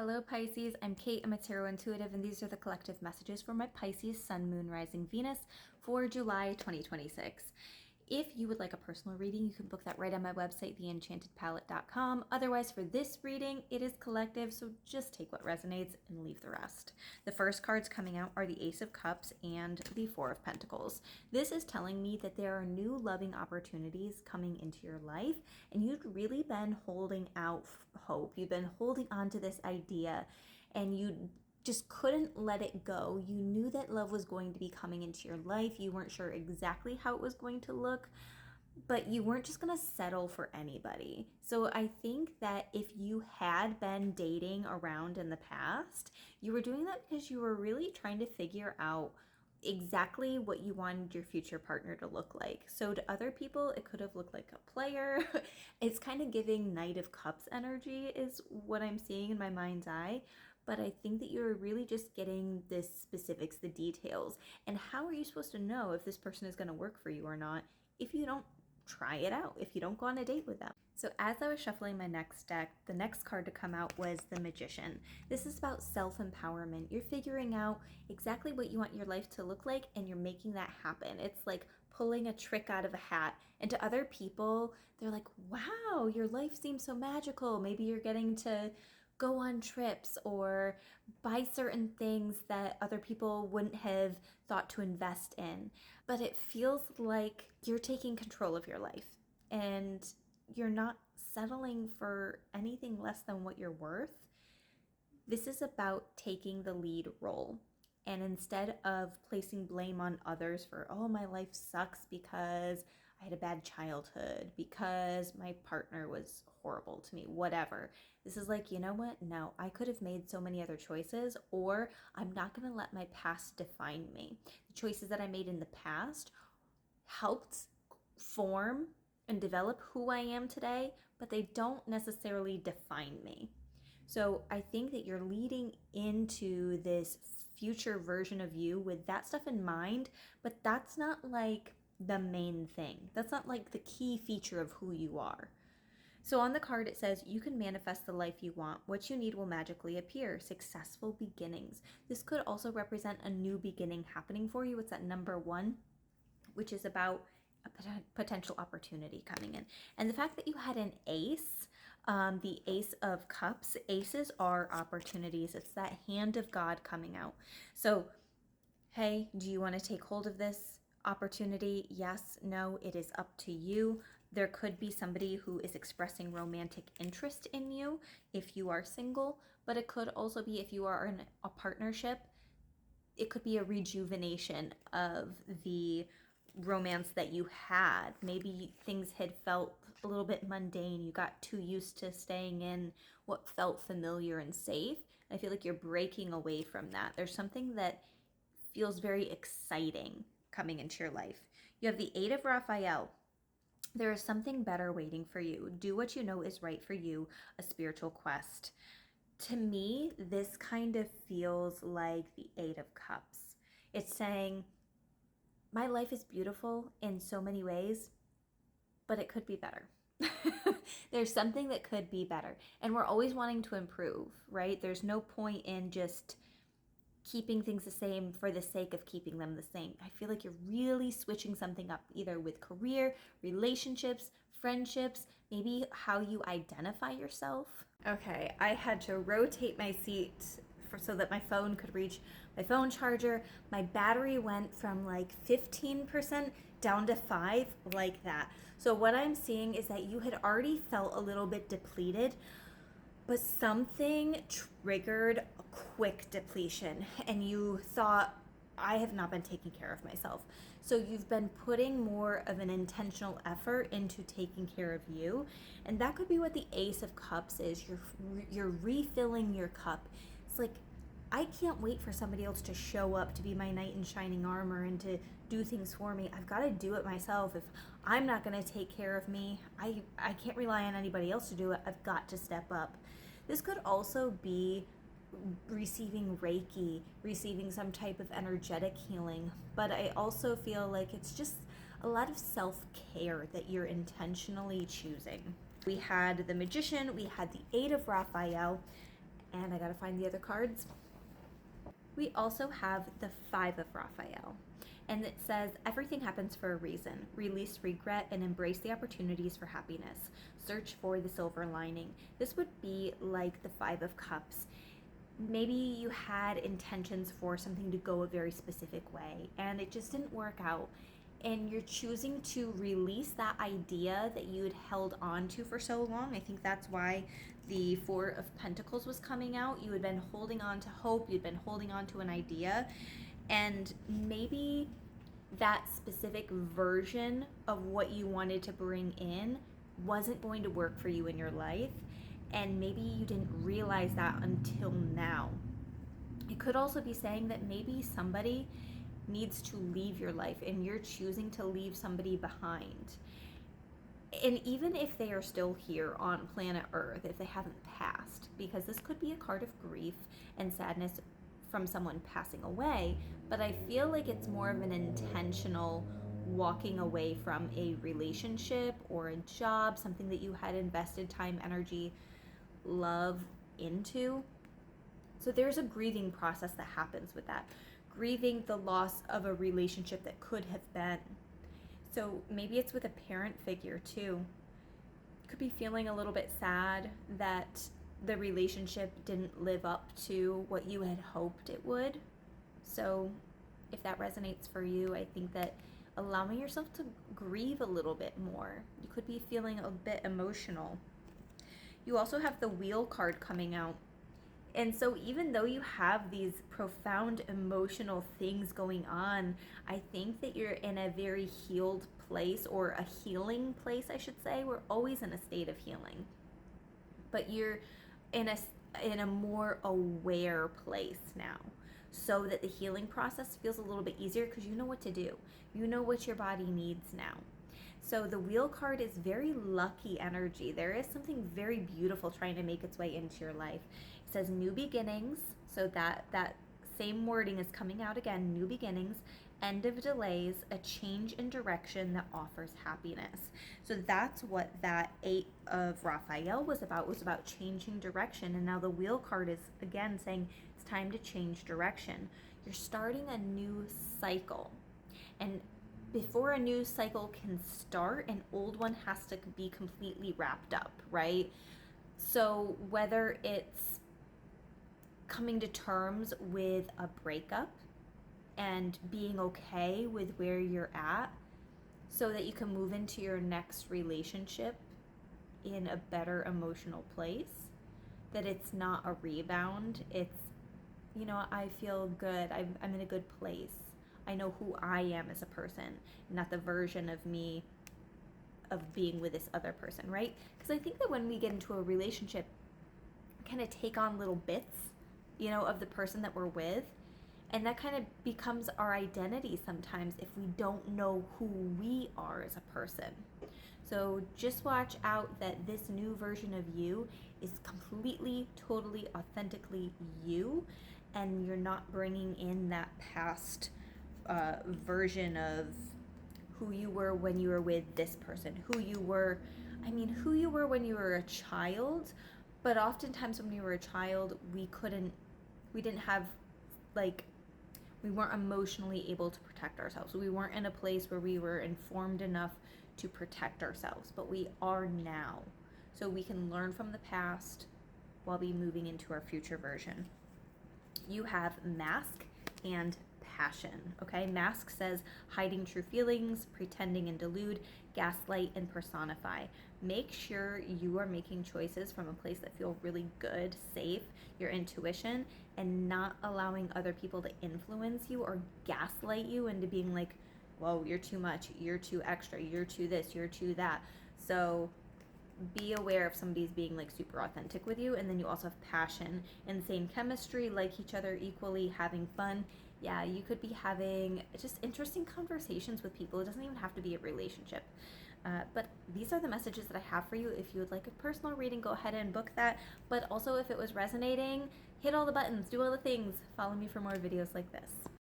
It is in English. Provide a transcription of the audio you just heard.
Hello Pisces, I'm Kate, I'm a Tarot Intuitive, and these are the collective messages for my Pisces Sun, Moon, Rising, Venus for July 2026. If you would like a personal reading, you can book that right on my website, theenchantedpalette.com. Otherwise, for this reading, it is collective, so just take what resonates and leave the rest. The first cards coming out are the Ace of Cups and the Four of Pentacles. This is telling me that there are new loving opportunities coming into your life, and you've really been holding out hope. You've been holding on to this idea, and you just couldn't let it go. You knew that love was going to be coming into your life. You weren't sure exactly how it was going to look, but you weren't just going to settle for anybody. So I think that if you had been dating around in the past, you were doing that because you were really trying to figure out exactly what you wanted your future partner to look like. So to other people, it could have looked like a player. It's kind of giving Knight of Cups energy is what I'm seeing in my mind's eye. But I think that you're really just getting the specifics, the details. And how are you supposed to know if this person is going to work for you or not if you don't try it out, if you don't go on a date with them? So as I was shuffling my next deck, the next card to come out was the Magician. This is about self-empowerment. You're figuring out exactly what you want your life to look like, and you're making that happen. It's like pulling a trick out of a hat. And to other people, they're like, wow, your life seems so magical. Maybe you're getting to go on trips or buy certain things that other people wouldn't have thought to invest in. But it feels like you're taking control of your life and you're not settling for anything less than what you're worth. This is about taking the lead role. And instead of placing blame on others for, oh, my life sucks because I had a bad childhood, because my partner was horrible to me, whatever. This is like, you know what? No, I could have made so many other choices, or I'm not going to let my past define me. The choices that I made in the past helped form and develop who I am today, but they don't necessarily define me. So I think that you're leading into this future version of you with that stuff in mind, but that's not like the main thing. That's not like the key feature of who you are. So on the card it says, you can manifest the life you want. What you need will magically appear. Successful beginnings. This could also represent a new beginning happening for you. It's at number 1, which is about a potential opportunity coming in. And the fact that you had an ace, the Ace of Cups, aces are opportunities. It's that hand of God coming out. So, hey, do you want to take hold of this opportunity? Yes, no, it is up to you. There could be somebody who is expressing romantic interest in you if you are single, but it could also be if you are in a partnership, it could be a rejuvenation of the romance that you had. Maybe things had felt a little bit mundane. You got too used to staying in what felt familiar and safe. I feel like you're breaking away from that. There's something that feels very exciting coming into your life. You have the Eight of Raphael. There is something better waiting for you. Do what you know is right for you, a spiritual quest. To me, this kind of feels like the Eight of Cups. It's saying, my life is beautiful in so many ways, but it could be better. There's something that could be better. And we're always wanting to improve, right? There's no point in just keeping things the same for the sake of keeping them the same. I feel like you're really switching something up, either with career, relationships, friendships, maybe how you identify yourself. Okay, I had to rotate my seat so that my phone could reach my phone charger. My battery went from like 15% down to 5, like that. So what I'm seeing is that you had already felt a little bit depleted, but something triggered a quick depletion and you thought, I have not been taking care of myself. So you've been putting more of an intentional effort into taking care of you. And that could be what the Ace of Cups is. You're refilling your cup. It's like, I can't wait for somebody else to show up to be my knight in shining armor and to do things for me. I've got to do it myself. If I'm not going to take care of me, I can't rely on anybody else to do it. I've got to step up. This could also be receiving Reiki, receiving some type of energetic healing, but I also feel like it's just a lot of self-care that you're intentionally choosing. We had the Magician, we had the Eight of Raphael, And I gotta find the other cards. We also have the Five of Raphael. And it says, everything happens for a reason. Release regret and embrace the opportunities for happiness. Search for the silver lining. This would be like the Five of Cups. Maybe you had intentions for something to go a very specific way and it just didn't work out. And you're choosing to release that idea that you had held on to for so long. I think that's why the Four of Pentacles was coming out. You had been holding on to hope, you'd been holding on to an idea, and maybe that specific version of what you wanted to bring in wasn't going to work for you in your life, and maybe you didn't realize that until now. It could also be saying that maybe somebody needs to leave your life and you're choosing to leave somebody behind. And even if they are still here on planet Earth, if they haven't passed, because this could be a card of grief and sadness from someone passing away, but I feel like it's more of an intentional walking away from a relationship or a job, something that you had invested time, energy, love into. So there's a grieving process that happens with that. Grieving the loss of a relationship that could have been. So maybe it's with a parent figure too. Could be feeling a little bit sad that the relationship didn't live up to what you had hoped it would. So if that resonates for you, I think that allowing yourself to grieve a little bit more. You could be feeling a bit emotional. You also have the Wheel card coming out. And so even though you have these profound emotional things going on, I think that you're in a very healed place, or a healing place, I should say. We're always in a state of healing. But you're in a more aware place now, so that the healing process feels a little bit easier because you know what to do. You know what your body needs now. So the Wheel card is very lucky energy. There is something very beautiful trying to make its way into your life. It says new beginnings, so that same wording is coming out again, new beginnings, end of delays, a change in direction that offers happiness. So that's what that Eight of Raphael was about changing direction. And now the Wheel card is again saying it's time to change direction. You're starting a new cycle. And before a new cycle can start, an old one has to be completely wrapped up, right? So whether it's coming to terms with a breakup and being okay with where you're at so that you can move into your next relationship in a better emotional place, that it's not a rebound. It's, I feel good. I'm in a good place. I know who I am as a person, not the version of me of being with this other person, right? Because I think that when we get into a relationship, we kind of take on little bits, of the person that we're with. And that kind of becomes our identity sometimes if we don't know who we are as a person. So just watch out that this new version of you is completely, totally, authentically you, and you're not bringing in that past version of who you were when you were with this person, who you were when you were a child. But oftentimes when you were a child, we didn't have, we weren't emotionally able to protect ourselves. We weren't in a place where we were informed enough to protect ourselves, but we are now. So we can learn from the past while be moving into our future version. You have Mask and Passion, okay? Mask says hiding true feelings, pretending and delude, gaslight and personify. Make sure you are making choices from a place that feel really good, safe, your intuition, and not allowing other people to influence you or gaslight you into being like, whoa, you're too much, you're too extra, you're too this, you're too that. So be aware if somebody's being like super authentic with you. And then you also have passion and same chemistry, like each other equally, having fun. Yeah, you could be having just interesting conversations with people. It doesn't even have to be a relationship. But these are the messages that I have for you. If you would like a personal reading, go ahead and book that. But also if it was resonating, hit all the buttons, do all the things. Follow me for more videos like this.